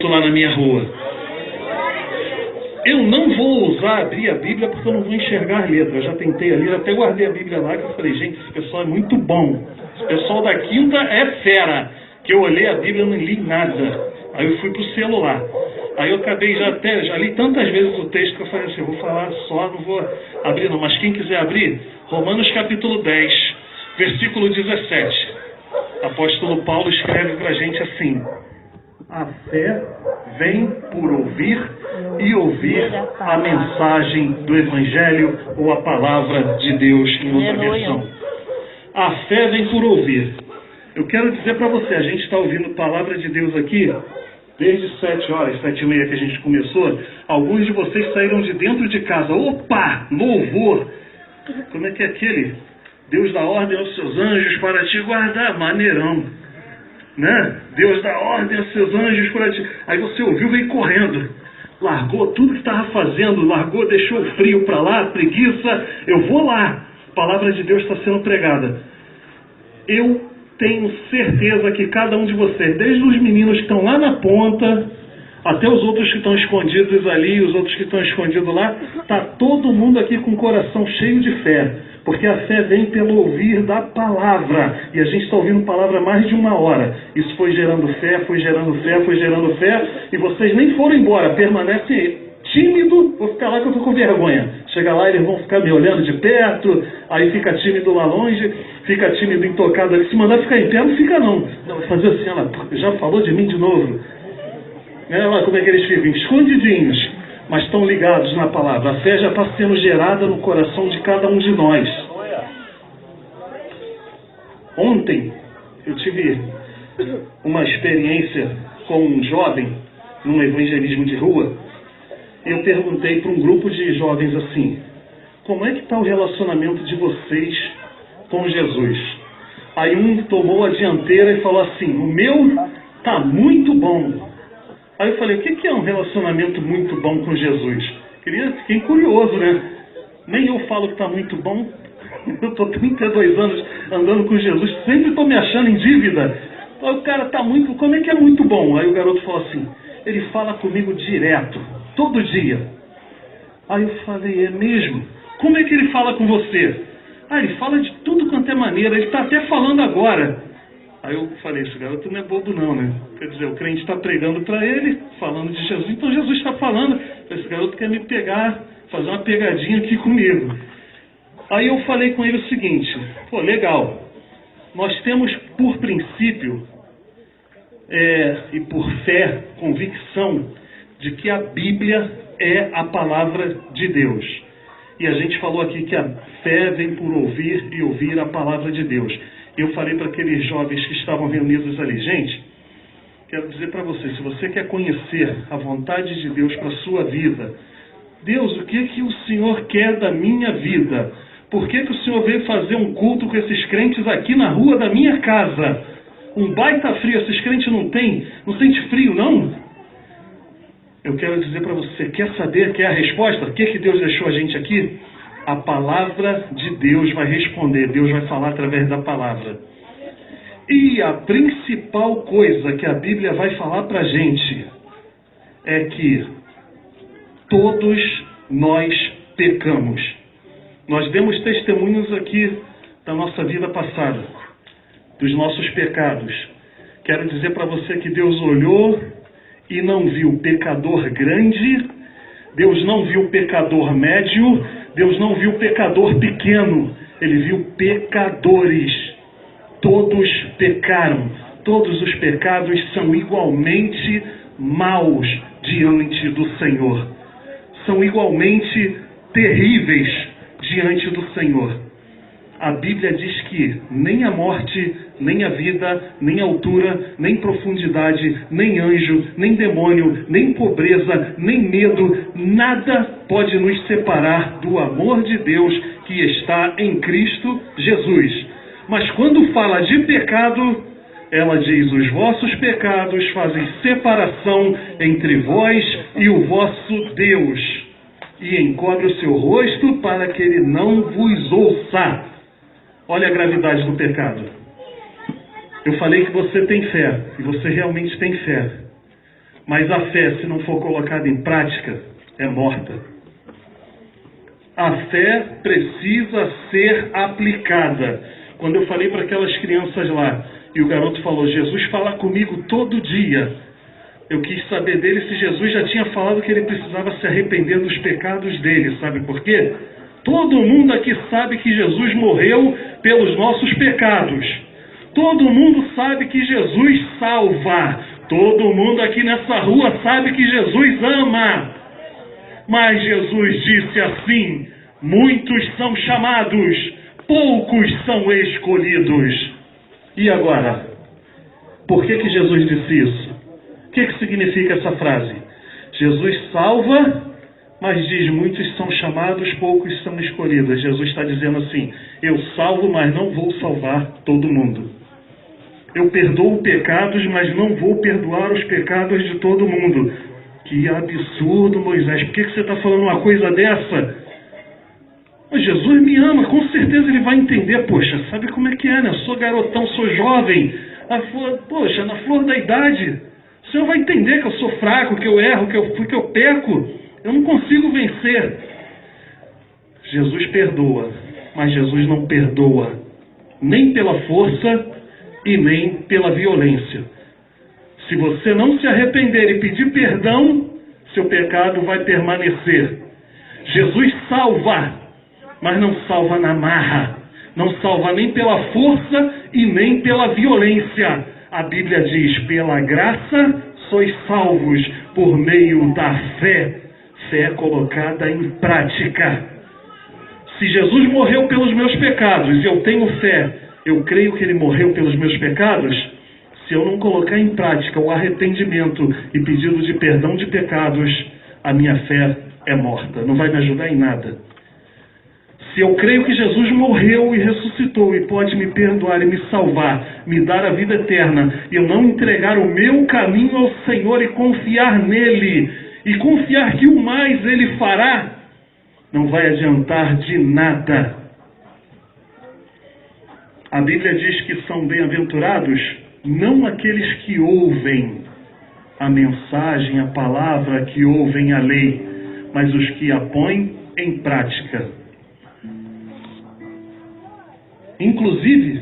lá na minha rua. Eu não vou ousar abrir a Bíblia porque eu não vou enxergar a letra. Eu já tentei ali, até guardei a Bíblia lá, que eu falei, gente, esse pessoal é muito bom. Esse pessoal da quinta é fera. Que eu olhei a Bíblia e não li nada. Aí eu fui pro celular. Aí eu acabei já li tantas vezes o texto que eu falei assim, eu vou falar só, não vou abrir não. Mas quem quiser abrir, Romanos capítulo 10, versículo 17. Apóstolo Paulo escreve pra gente assim: a fé vem por ouvir e ouvir a mensagem do Evangelho ou a palavra de Deus em outra versão. A fé vem por ouvir. Eu quero dizer para você, a gente está ouvindo a palavra de Deus aqui desde 7 horas, 7h30 que a gente começou. Alguns de vocês saíram de dentro de casa. Opa! Louvor! Como é que é aquele? Deus dá ordem aos seus anjos para te guardar. Maneirão. Né? Deus dá ordem aos seus anjos para ti. Aí você ouviu, veio correndo. Largou tudo que estava fazendo. Largou, deixou o frio para lá, preguiça. Eu vou lá. A palavra de Deus está sendo pregada. Eu tenho certeza que cada um de vocês, desde os meninos que estão lá na ponta, até os outros que estão escondidos ali, os outros que estão escondidos lá, está todo mundo aqui com o coração cheio de fé. Porque a fé vem pelo ouvir da palavra. E a gente está ouvindo palavra há mais de 1 hora. Isso foi gerando fé, foi gerando fé, foi gerando fé. E vocês nem foram embora, permanecem aí. Tímido, vou ficar lá que eu estou com vergonha. Chega lá, eles vão ficar me olhando de perto, aí fica tímido lá longe, fica tímido intocado ali. Se mandar ficar em pé, não fica não. Não, vai fazer assim, ela já falou de mim de novo. Olha lá como é que eles ficam, escondidinhos, mas estão ligados na palavra. A fé já está sendo gerada no coração de cada um de nós. Ontem, eu tive uma experiência com um jovem, num evangelismo de rua. Eu perguntei para um grupo de jovens assim: como é que está o relacionamento de vocês com Jesus? Aí um tomou a dianteira e falou assim: o meu está muito bom. Aí eu falei: o que é um relacionamento muito bom com Jesus? Fiquei curioso, né? Nem eu falo que está muito bom. Eu estou 32 anos andando com Jesus, sempre estou me achando em dívida. Aí o cara está muito... Como é que é muito bom? Aí o garoto falou assim: ele fala comigo direto, todo dia. Aí eu falei: é mesmo? Como é que ele fala com você? Ah, ele fala de tudo quanto é maneira, ele está até falando agora. Aí eu falei: esse garoto não é bobo não, né? Quer dizer, o crente está pregando para ele, falando de Jesus, então Jesus está falando. Esse garoto quer me pegar, fazer uma pegadinha aqui comigo. Aí eu falei com ele o seguinte: pô, legal, nós temos por princípio e por fé, convicção de que a Bíblia é a palavra de Deus. E a gente falou aqui que a fé vem por ouvir e ouvir a palavra de Deus. Eu falei para aqueles jovens que estavam reunidos ali: gente, quero dizer para você, se você quer conhecer a vontade de Deus para a sua vida, Deus, o que o Senhor quer da minha vida? Por que o Senhor veio fazer um culto com esses crentes aqui na rua da minha casa? Um baita frio, esses crentes não sente frio não? Eu quero dizer para você, quer saber, quer a resposta? O que Deus deixou a gente aqui? A palavra de Deus vai responder, Deus vai falar através da palavra. E a principal coisa que a Bíblia vai falar para a gente é que todos nós pecamos. Nós demos testemunhos aqui da nossa vida passada, dos nossos pecados. Quero dizer para você que Deus olhou e não viu pecador grande, Deus não viu pecador médio, Deus não viu pecador pequeno, Ele viu pecadores. Todos pecaram, todos os pecados são igualmente maus diante do Senhor, são igualmente terríveis diante do Senhor. A Bíblia diz que nem a morte, nem a vida, nem a altura, nem profundidade, nem anjo, nem demônio, nem pobreza, nem medo, nada pode nos separar do amor de Deus que está em Cristo Jesus. Mas quando fala de pecado, ela diz: os vossos pecados fazem separação entre vós e o vosso Deus, e encobre o seu rosto para que ele não vos ouça. Olha a gravidade do pecado. Eu falei que você tem fé, e você realmente tem fé. Mas a fé, se não for colocada em prática, é morta. A fé precisa ser aplicada. Quando eu falei para aquelas crianças lá, e o garoto falou, Jesus fala comigo todo dia. Eu quis saber dele se Jesus já tinha falado que ele precisava se arrepender dos pecados dele. Sabe por quê? Todo mundo aqui sabe que Jesus morreu pelos nossos pecados. Todo mundo sabe que Jesus salva. Todo mundo aqui nessa rua sabe que Jesus ama. Mas Jesus disse assim, muitos são chamados, poucos são escolhidos. E agora? Por que Jesus disse isso? O que significa essa frase? Jesus salva, mas diz, muitos são chamados, poucos são escolhidos. Jesus está dizendo assim, eu salvo, mas não vou salvar todo mundo. Eu perdoo pecados, mas não vou perdoar os pecados de todo mundo. Que absurdo, Moisés. Por que você está falando uma coisa dessa? Mas Jesus me ama, com certeza ele vai entender. Poxa, sabe como é que é, né? Eu sou garotão, sou jovem. Poxa, na flor da idade. O Senhor vai entender que eu sou fraco, que eu erro, que eu peco. Eu não consigo vencer. Jesus perdoa, mas Jesus não perdoa nem pela força e nem pela violência. Se você não se arrepender e pedir perdão, seu pecado vai permanecer. Jesus salva, mas não salva na marra. Não salva nem pela força e nem pela violência. A Bíblia diz, pela graça sois salvos por meio da fé. Fé colocada em prática. Se Jesus morreu pelos meus pecados e eu tenho fé, eu creio que ele morreu pelos meus pecados, se eu não colocar em prática o arrependimento e pedido de perdão de pecados, a minha fé é morta, não vai me ajudar em nada. Se eu creio que Jesus morreu e ressuscitou e pode me perdoar e me salvar, me dar a vida eterna, e eu não entregar o meu caminho ao Senhor e confiar nele, e confiar que o mais ele fará, não vai adiantar de nada. A Bíblia diz que são bem-aventurados não aqueles que ouvem a mensagem, a palavra, que ouvem a lei, mas os que a põem em prática. Inclusive,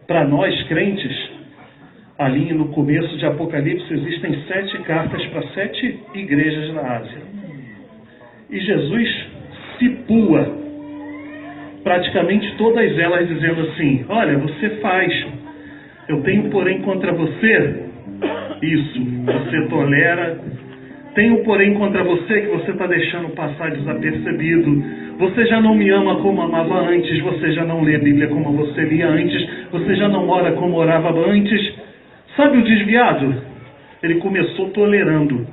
para nós crentes, ali no começo de Apocalipse, existem 7 cartas para 7 igrejas na Ásia. E Jesus situa praticamente todas elas dizendo assim, olha, você faz, eu tenho porém contra você isso, você tolera, tenho porém contra você que você está deixando passar desapercebido, você já não me ama como amava antes, você já não lê a Bíblia como você lia antes, você já não ora como orava antes. Sabe o desviado? Ele começou tolerando.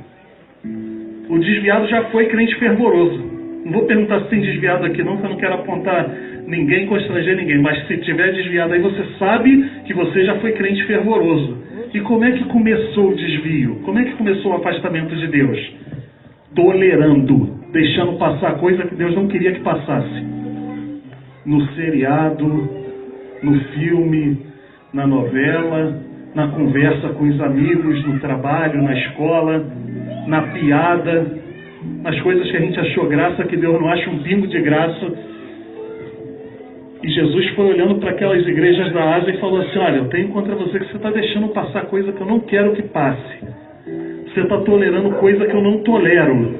O desviado já foi crente fervoroso. Não vou perguntar se tem desviado aqui não, que eu não quero apontar ninguém, constranger ninguém. Mas se tiver desviado aí, você sabe que você já foi crente fervoroso. E como é que começou o desvio? Como é que começou o afastamento de Deus? Tolerando, deixando passar coisa que Deus não queria que passasse. No seriado, no filme, na novela, na conversa com os amigos, no trabalho, na escola, na piada, nas coisas que a gente achou graça, que Deus não acha um pingo de graça. E Jesus foi olhando para aquelas igrejas da Ásia e falou assim, olha, eu tenho contra você que você está deixando passar coisa que eu não quero que passe. Você está tolerando coisa que eu não tolero.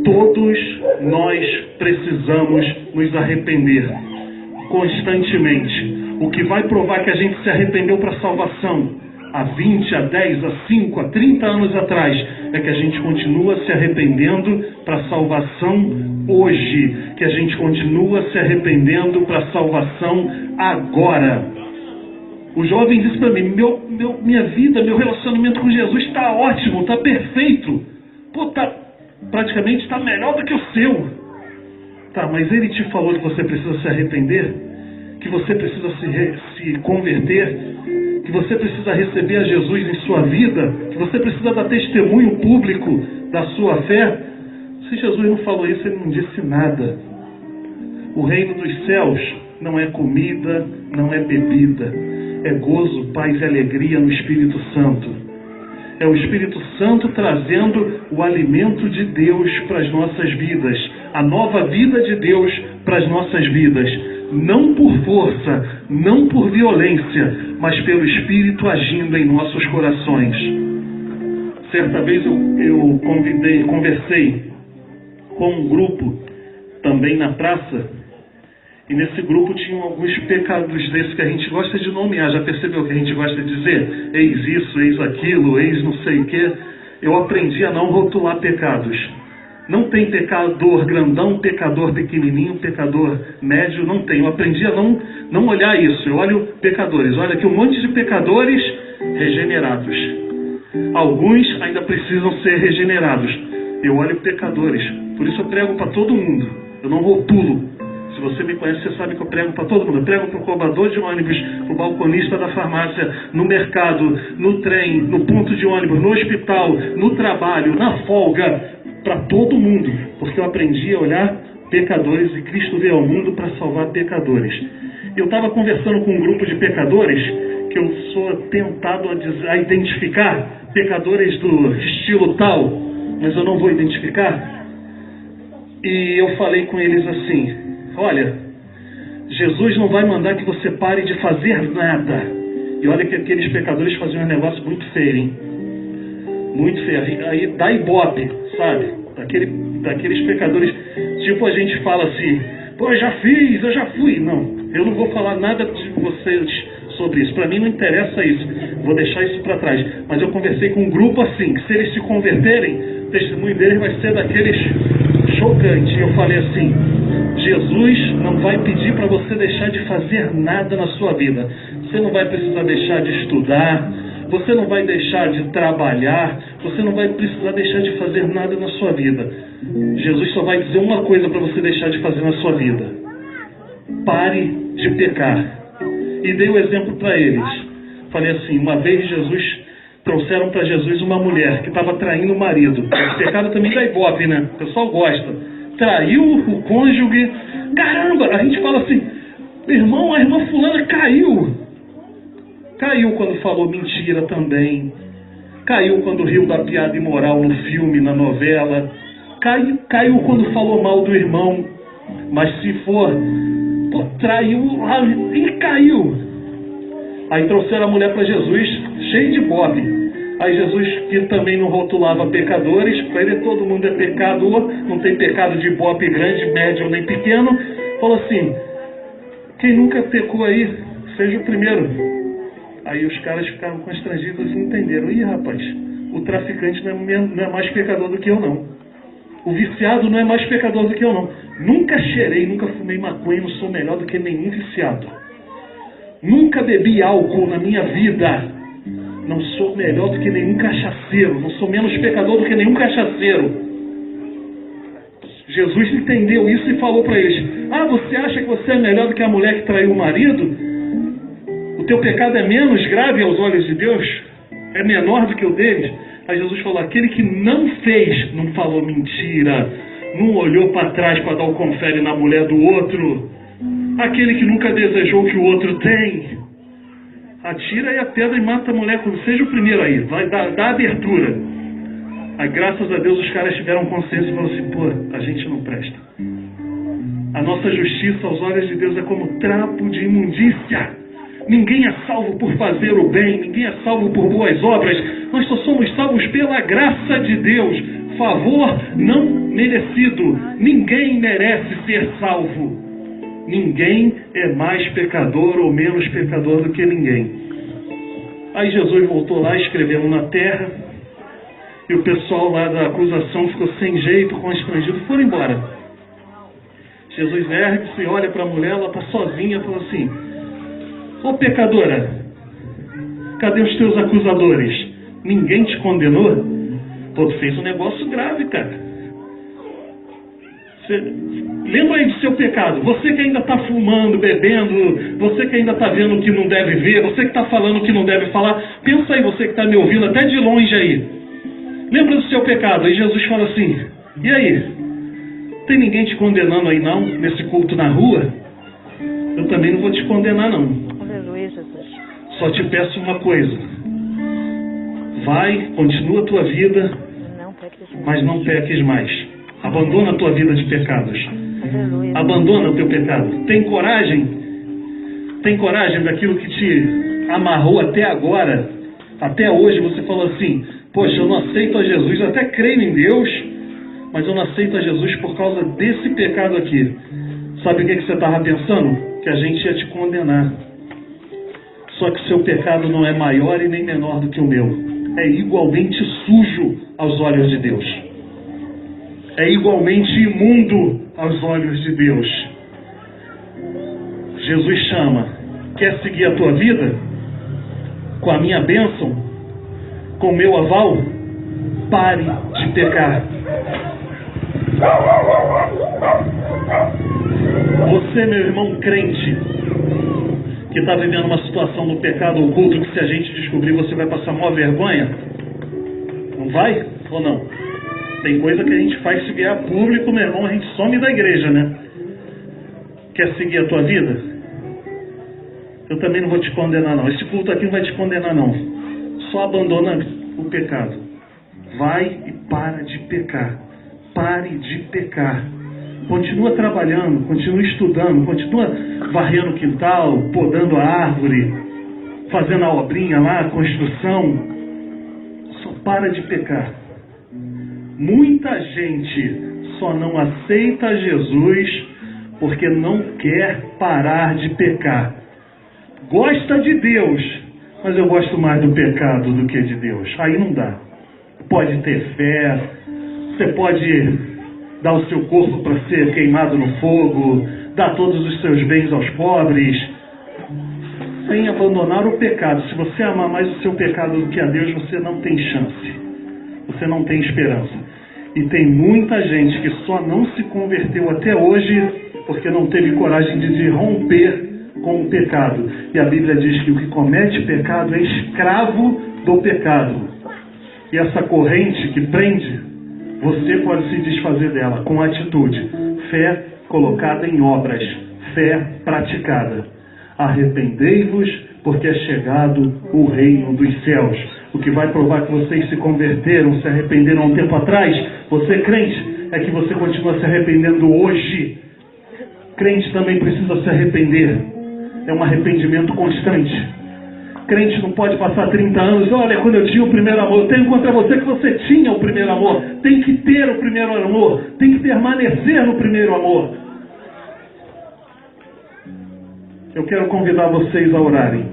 Todos nós precisamos nos arrepender constantemente. O que vai provar que a gente se arrependeu para a salvação há 20, há 10, há 5, há 30 anos atrás, é que a gente continua se arrependendo para a salvação hoje, que a gente continua se arrependendo para a salvação agora. O jovem disse para mim, minha vida, meu relacionamento com Jesus está ótimo, está perfeito. Praticamente está melhor do que o seu. Tá, mas ele te falou que você precisa se arrepender? Que você precisa se converter? Que você precisa receber a Jesus em sua vida? Que você precisa dar testemunho público da sua fé? Se Jesus não falou isso, ele não disse nada. O reino dos céus não é comida, não é bebida. É gozo, paz e alegria no Espírito Santo. É o Espírito Santo trazendo o alimento de Deus para as nossas vidas, a nova vida de Deus para as nossas vidas. Não por força, não por violência, mas pelo Espírito agindo em nossos corações. Certa vez eu conversei com um grupo também na praça, e nesse grupo tinham alguns pecados desses que a gente gosta de nomear. Já percebeu que a gente gosta de dizer? Eis isso, eis aquilo, eis não sei o quê. Eu aprendi a não rotular pecados. Não tem pecador grandão, pecador pequenininho, pecador médio, não tem. Eu aprendi a não olhar isso. Eu olho pecadores. Olha aqui um monte de pecadores regenerados. Alguns ainda precisam ser regenerados. Eu olho pecadores. Por isso eu prego para todo mundo. Eu não rotulo. Se você me conhece, você sabe que eu prego para todo mundo. Eu prego para o cobrador de ônibus, para o balconista da farmácia, no mercado, no trem, no ponto de ônibus, no hospital, no trabalho, na folga, para todo mundo. Porque eu aprendi a olhar pecadores e Cristo veio ao mundo para salvar pecadores. Eu estava conversando com um grupo de pecadores que eu sou tentado a identificar, pecadores do estilo tal, mas eu não vou identificar. E eu falei com eles assim: olha, Jesus não vai mandar que você pare de fazer nada. E olha que aqueles pecadores faziam um negócio muito feio, hein? Muito feio. Aí dá ibope, sabe? Daqueles pecadores, tipo a gente fala assim: pô, eu já fiz, eu já fui. Não, eu não vou falar nada de vocês sobre isso. Para mim não interessa isso. Vou deixar isso para trás. Mas eu conversei com um grupo assim, que se eles se converterem, o testemunho deles vai ser daqueles chocante. Eu falei assim: Jesus não vai pedir para você deixar de fazer nada na sua vida. Você não vai precisar deixar de estudar, você não vai deixar de trabalhar, você não vai precisar deixar de fazer nada na sua vida. Jesus só vai dizer uma coisa para você deixar de fazer na sua vida: pare de pecar. E dei o exemplo para eles. Falei assim: uma vez trouxeram para Jesus uma mulher que estava traindo o marido. O pecado também dá ibope, né? O pessoal gosta. Traiu o cônjuge. Caramba, a gente fala assim: irmão, a irmã fulana caiu. Caiu quando falou mentira também. Caiu quando riu da piada imoral no filme, na novela. Caiu quando falou mal do irmão. Mas se for, traiu e caiu. Aí trouxeram a mulher para Jesus, cheio de bobe. Aí Jesus, que também não rotulava pecadores, para ele todo mundo é pecador, não tem pecado de ibope grande, médio nem pequeno, falou assim: quem nunca pecou aí, seja o primeiro. Aí os caras ficaram constrangidos e entenderam: ih, rapaz, o traficante não é mais pecador do que eu não. O viciado não é mais pecador do que eu não. Nunca cheirei, nunca fumei maconha, não sou melhor do que nenhum viciado. Nunca bebi álcool na minha vida. Não sou melhor do que nenhum cachaceiro. Não sou menos pecador do que nenhum cachaceiro. Jesus entendeu isso e falou para eles: ah, você acha que você é melhor do que a mulher que traiu o marido? O teu pecado é menos grave aos olhos de Deus? É menor do que o deles? Aí Jesus falou: aquele que não fez, não falou mentira, não olhou para trás para dar o confere na mulher do outro, aquele que nunca desejou o que o outro tem, atira aí a pedra e mata a mulher. Seja o primeiro aí, vai dar abertura. Aí, graças a Deus, os caras tiveram consciência e falaram assim: pô, a gente não presta. A nossa justiça aos olhos de Deus é como trapo de imundícia. Ninguém é salvo por fazer o bem, ninguém é salvo por boas obras. Nós só somos salvos pela graça de Deus, favor não merecido. Ninguém merece ser salvo. Ninguém é mais pecador ou menos pecador do que ninguém. Aí Jesus voltou lá escrevendo na terra, e o pessoal lá da acusação ficou sem jeito, constrangido, foram embora. Jesus ergue-se e olha para a mulher, ela está sozinha, fala assim: ô pecadora, cadê os teus acusadores? Ninguém te condenou? Pô, tu fez um negócio grave, cara. Lembra aí do seu pecado. Você que ainda está fumando, bebendo, você que ainda está vendo o que não deve ver, você que está falando o que não deve falar, pensa aí, você que está me ouvindo até de longe aí. Lembra do seu pecado. Aí Jesus fala assim: e aí? Tem ninguém te condenando aí não, nesse culto na rua? Eu também não vou te condenar não. Aleluia, Jesus. Só te peço uma coisa: Vai, continua a tua vida, mas não peques mais. Abandona a tua vida de pecados. Abandona o teu pecado. Tem coragem? Tem coragem daquilo que te amarrou até agora? Até hoje você falou assim: poxa, eu não aceito a Jesus, eu até creio em Deus, mas eu não aceito a Jesus por causa desse pecado aqui. Sabe o que você estava pensando? Que a gente ia te condenar. Só que seu pecado não é maior e nem menor do que o meu. É igualmente sujo aos olhos de Deus. É igualmente imundo aos olhos de Deus. Jesus chama: quer seguir a tua vida? Com a minha bênção? Com o meu aval? Pare de pecar. Você, meu irmão crente, que está vivendo uma situação no pecado oculto, que se a gente descobrir você vai passar maior vergonha, não vai? Ou não? Tem coisa que a gente faz se vier a público, meu irmão, a gente some da igreja, né? Quer seguir a tua vida? Eu também não vou te condenar, não. Esse culto aqui não vai te condenar, não. Só abandona o pecado. Vai e para de pecar. Pare de pecar. Continua trabalhando, continua estudando, continua varrendo o quintal, podando a árvore, fazendo a obrinha lá, a construção. Só para de pecar. Muita gente só não aceita Jesus porque não quer parar de pecar. Gosta de Deus, mas eu gosto mais do pecado do que de Deus. Aí não dá. Pode ter fé, você pode dar o seu corpo para ser queimado no fogo, dar todos os seus bens aos pobres, sem abandonar o pecado. Se você amar mais o seu pecado do que a Deus, você não tem chance. Você não tem esperança. E tem muita gente que só não se converteu até hoje porque não teve coragem de se romper com o pecado. E a Bíblia diz que o que comete pecado é escravo do pecado. E essa corrente que prende, você pode se desfazer dela com atitude. Fé colocada em obras. Fé praticada. Arrependei-vos, porque é chegado o reino dos céus. O que vai provar que vocês se converteram, se arrependeram há um tempo atrás, você crente, é que você continua se arrependendo hoje. Crente também precisa se arrepender. É um arrependimento constante. Crente não pode passar 30 anos, olha, quando eu tinha o primeiro amor, eu tenho contra você que você tinha o primeiro amor. Tem que ter o primeiro amor, tem que permanecer no primeiro amor. Eu quero convidar vocês a orarem.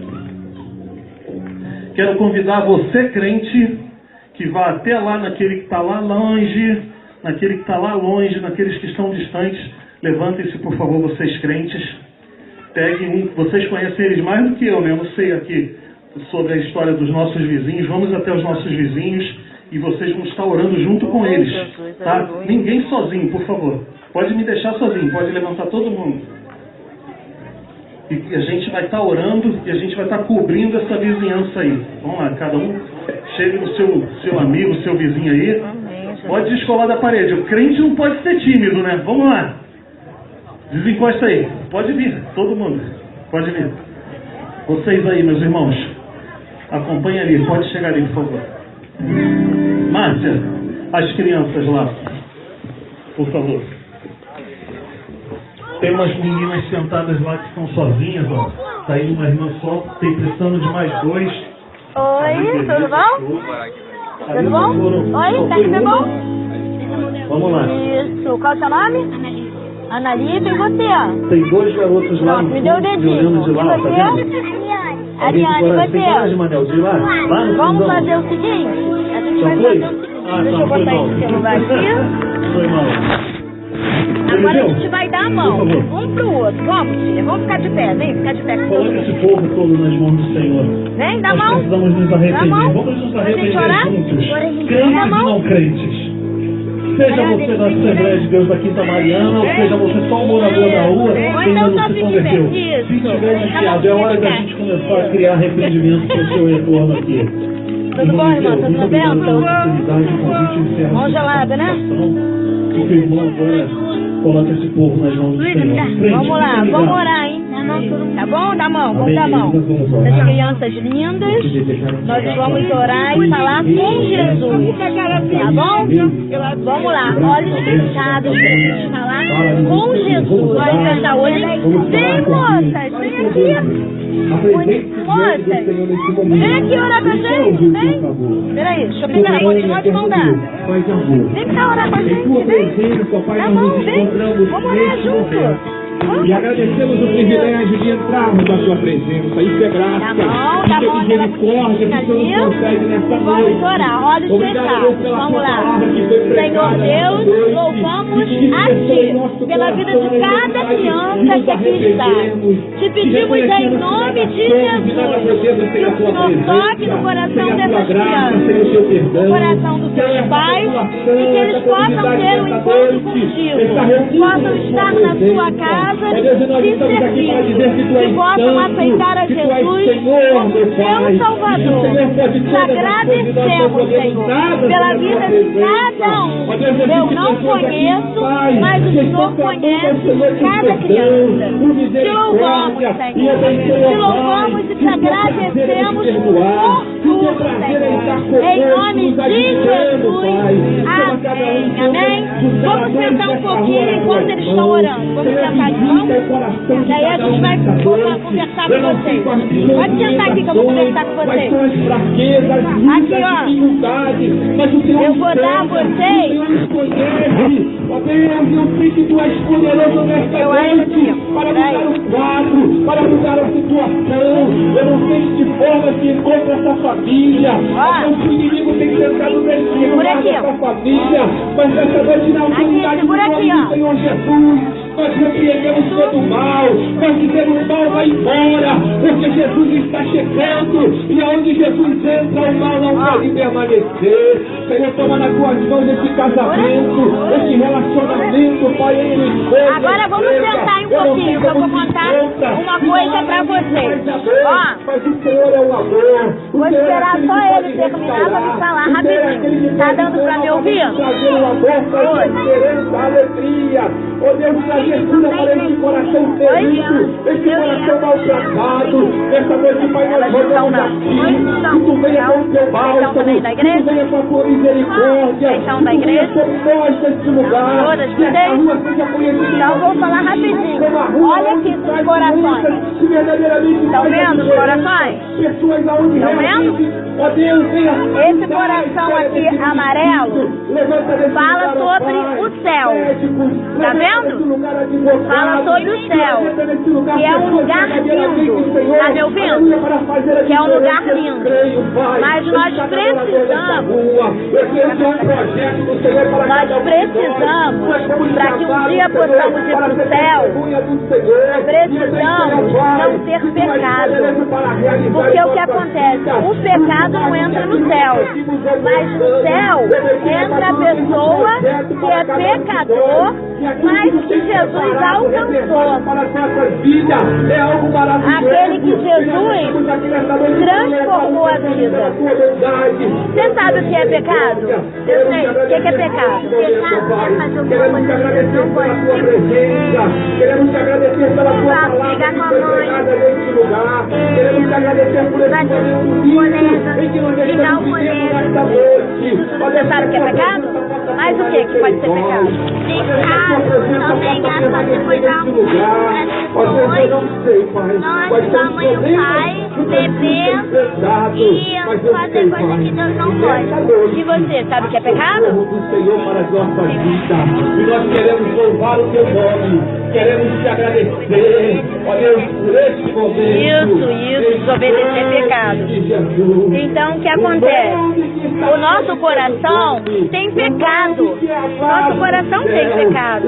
Quero convidar você, crente, que vá até lá naquele que está lá longe, naquele que está lá longe, naqueles que estão distantes. Levantem-se, por favor, vocês crentes. Peguem um, vocês conhecem eles mais do que eu, né? Eu não sei aqui sobre a história dos nossos vizinhos. Vamos até os nossos vizinhos e vocês vão estar orando junto com eles, tá? Ninguém sozinho, por favor. Pode me deixar sozinho, pode levantar todo mundo. E a gente vai estar orando e a gente vai estar cobrindo essa vizinhança aí. Vamos lá, cada um chegue no seu amigo, seu vizinho aí. Pode descolar da parede. O crente não pode ser tímido, né? Vamos lá. Desencosta aí. Pode vir, todo mundo. Pode vir. Vocês aí, meus irmãos. Acompanhe ali. Pode chegar ali, por favor. Márcia, as crianças lá. Por favor. Tem umas meninas sentadas lá que estão sozinhas, ó. Tá aí uma irmã só. Tem precisando de mais dois. Oi, tudo bom? Tudo bom? Oi, tá tudo bom? Vamos lá. Isso. Qual é o seu nome? Analita, e você? Tem dois garotos lá. Me deu o dedinho. De lá, e você? tá vendo? Ariane, e Tem coragem, você? Manel, de ir lá? Lá no Vamos fundão. fazer o seguinte? A gente Já vai foi? fazer o seguinte. Ah, Deixa tá, eu foi botar mal. esse celular aqui. Foi mal. Agora a gente vai dar a mão, Por favor. um pro outro. Vamos, filha, vamos ficar de pé, vem ficar de pé com todo Coloque esse mundo. povo todo nas mãos do Senhor. Vem, dá a Nós mão. precisamos nos Dá a arrepender. mão. Vamos nos Pra gente arrepender orar? juntos. Agora a gente Crentes dá a e mão. não crentes. Seja Olha, você da vem, Assembleia de Deus da Quinta Mariana, ou seja você só um morador da rua, Ou que então ainda só não se se converteu. tiver. Se Isso. tiver desviado, é hora da gente começar a criar arrependimento com o seu retorno aqui. Tudo bom, irmão? Tá tudo bem? Mão Mão gelada, né? O irmão agora coloca esse povo nas mãos do Senhor. Crente, Vamos lá, fique vamos ligado. orar, hein? Tá bom? Dá a mão, vamos dar a mão. Essas crianças lindas, nós vamos orar e falar com Jesus. Tá bom? Vamos lá, olhos fechados pra gente falar com Jesus. Vamos fechar o olho. Vem, moças, vem aqui. Moças, vem aqui orar com a gente, vem. Peraí, deixa eu pegar, continuar de mão dada. Vem cá orar com a gente, vem. Tá bom, vem. Vamos orar junto. E agradecemos o privilégio de entrarmos na sua presença. Isso é graça. Tá bom, misericórdia que o Senhor nos concede nesta noite. Vamos orar, olhos fechados. Vamos lá. Senhor Deus, louvamos a Ti pela vida de cada criança que aqui está. Te pedimos em nome de Jesus que o Senhor toque no coração dessas crianças, no coração dos seus pais, e que eles possam ter um encontro contigo, possam estar na sua casa, te servir, que possam aceitar a Jesus como seu Salvador. Te agradecemos, Senhor, pela vida de cada um. Eu não conheço, mas o Senhor conhece cada criança. Te louvamos, Senhor. Te louvamos e te agradecemos por tudo, Senhor. Em nome de Jesus. Amém. Amém. Vamos sentar um pouquinho enquanto eles estão orando. Vamos sentar de mão. Daí a gente vai conversar com vocês. Pode sentar aqui que eu vou conversar com vocês. Aqui, ó. Eu vou dar a vocês. Eu acho aqui. Para mudar o quadro, para mudar a situação. Eu não sei de que forma se encontra essa família. O inimigo tem tentado descer essa família. Mas essa noite na autoridade do Senhor Jesus, nós repreendemos todo mal, nós dizemos o mal vai embora, porque Jesus está chegando, e aonde Jesus entra, o mal não pode permanecer. Senhor, toma nas tuas mãos esse casamento, esse relacionamento, Pai, entre esposa. Agora vamos sentar um pouquinho, que eu vou contar uma coisa pra vocês. Ó, mas o Senhor é o amor. Vou esperar só ele terminar pra me falar rapidinho. Tá dando pra me ouvir? Trazer o amor, trazer a esperança, a alegria. Oh Deus, trazer cura para esse coração ferido, esse coração maltratado. Essa noite, Pai, nós rogamos a Ti, que Tu venha com o Teu bálsamo, que Tu venha com a Tua misericórdia, que Tu venha sobre nós neste lugar, que essa rua seja conhecida. Então vou falar rapidinho. Olha aqui esses corações. Estão vendo os corações? Estão vendo? Esse coração aqui amarelo fala sobre o céu. Tá vendo? Fala sobre o céu, que é um lugar lindo. Tá me ouvindo? Que é um lugar lindo. Mas nós precisamos, para que um dia possamos ir para o céu, precisamos não ter pecado. Porque o que acontece? O pecado não entra no céu, mas no céu entra a pessoa que é pecador, mas que Jesus alcançou. Aquele que Jesus transformou a vida. Você sabe o que é pecado? Eu sei. O que é pecado? Pecado é fazer alguma coisa que Deus não pode. Queremos te agradecer pela tua palavra neste lugar. Queremos te agradecer por esse momento em que nós estamos vivendo nesta noite. Você sabe o que é pecado? Mas o que pode ser pecado? Pecado também é fazer coisa ruim. Nós vamos e o pai beber e fazer coisa que Deus não pode. E você, sabe o que é pecado? Do Senhor para as nossas vidas. E nós queremos louvar o teu nome. Queremos te agradecer, ó Deus, por este momento. Isso, desobedecer é pecado. Então, o que acontece? O nosso coração tem pecado. Nosso coração tem pecado.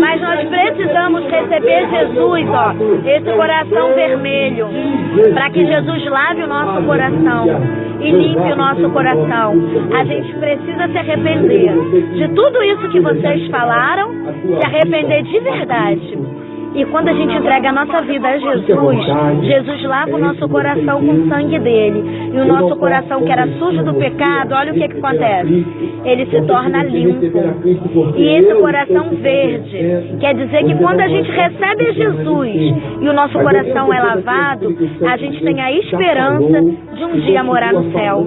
Mas nós precisamos receber Jesus, ó, esse coração vermelho, para que Jesus lave o nosso coração e limpe o nosso coração. A gente precisa se arrepender de tudo isso que vocês falaram, se arrepender de verdade E quando a gente entrega a nossa vida a Jesus, Jesus lava o nosso coração com o sangue dele. E o nosso coração que era sujo do pecado, olha o que acontece. Ele se torna limpo. E esse coração verde quer dizer que quando a gente recebe Jesus e o nosso coração é lavado, a gente tem a esperança de um dia morar no céu.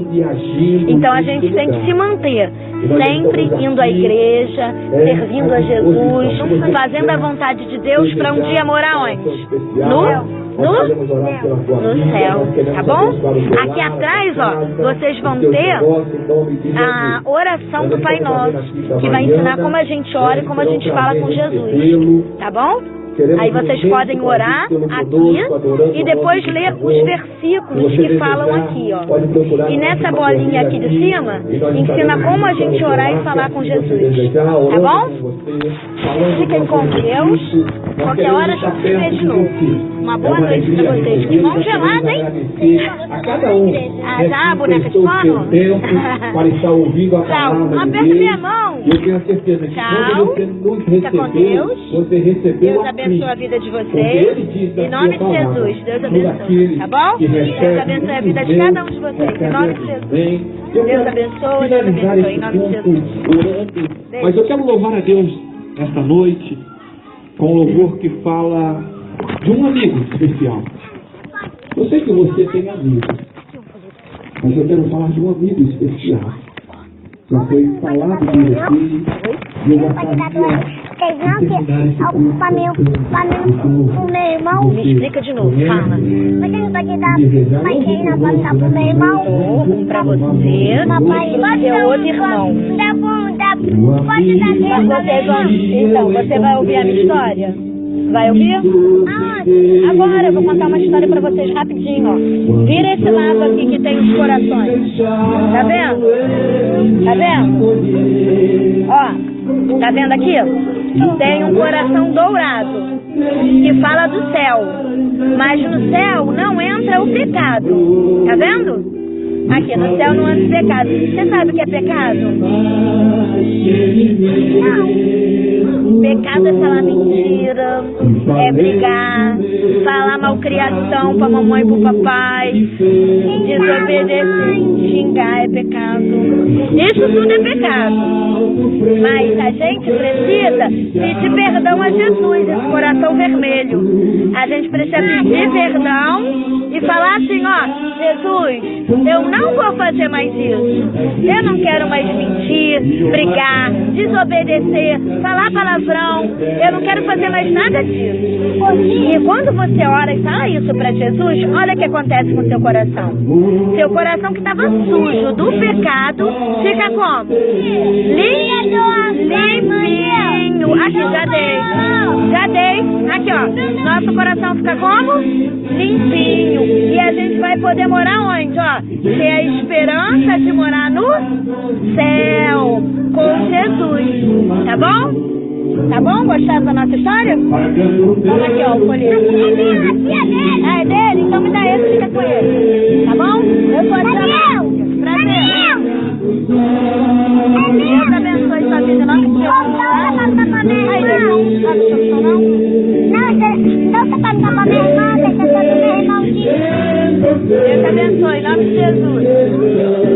Então a gente tem que se manter sempre indo à igreja, servindo a Jesus, fazendo a vontade de Deus para um dia morar onde? No céu, tá bom? Aqui atrás, ó, vocês vão ter a oração do Pai Nosso, que vai ensinar como a gente ora e como a gente fala com Jesus, tá bom? Aí vocês podem orar aqui e depois ler os versículos que falam aqui, ó. E nessa bolinha aqui de cima, ensina como a gente orar e falar com Jesus. Tá bom? Fiquem com Deus. Qualquer hora a gente se vê de novo. Uma boa noite pra vocês. Que mão gelada, hein? A cada um. Já a boneca de pano? Para estar ouvindo a palavra. Aperta minha mão. Eu tenho a certeza que quando você nos Fica com recebeu, Deus. você recebeu Deus a abençoe a vida de vocês. Em nome de Jesus. Deus abençoe. Tá bom? Deus abençoe a vida de cada um de vocês. Em nome de Jesus. Deus abençoe. Deus abençoe. Em nome de Jesus. Mas eu quero louvar a Deus esta noite com um louvor que fala de um amigo especial. Eu sei que você tem amigos, mas eu quero falar de um amigo especial. Já foi falado de você e eu gostaria de terminar esse culto O meu irmão. Me explica de novo, fala. Mas quem vai te dar? Mas quem não pode dar pro meu irmão? Pra você, Papai, pro seu outro irmão. Pode dar Mas vocês vão... Então, você vai ouvir a minha história? Vai ouvir? Agora eu vou contar uma história pra vocês rapidinho, ó. Vira esse lado aqui que tem os corações. Tá vendo? Tá vendo? Ó, tá vendo aqui? Tem um coração dourado que fala do céu. Mas no céu não entra o pecado. Tá vendo? Aqui no céu não entra o pecado. Você sabe o que é pecado? Pecado é falar mentira, é brigar, falar malcriação pra mamãe e pro papai, desobedecer, xingar é pecado. Isso tudo é pecado. Mas a gente precisa pedir perdão a Jesus, esse coração vermelho. A gente precisa pedir perdão e falar assim, ó, Jesus, eu não vou fazer mais isso. Eu não quero mais mentir, brigar, desobedecer, falar palavrão. Eu não quero fazer mais nada disso. E quando você ora e fala isso para Jesus, olha o que acontece com seu coração. Seu coração que estava sujo do pecado fica como? Limpinho. Aqui, já dei. Já dei. Aqui, ó. Nosso coração fica como? Limpinho. E a gente vai poder morar onde, ó? Ter a esperança de morar no céu com Jesus. Tá bom? Tá bom? Gostaram da nossa história? Toma aqui, ó, o folheto. É dele? Então me dá esse e fica com ele. Tá bom? Eu sou a tia. Prazer. Deus abençoe sua vida. Em nome de Jesus. Aí, Deus, não sabe o seu não? Não, você pode dar pra minha irmã, deixa todo meu irmão aqui. Deus abençoe. Em nome de Jesus.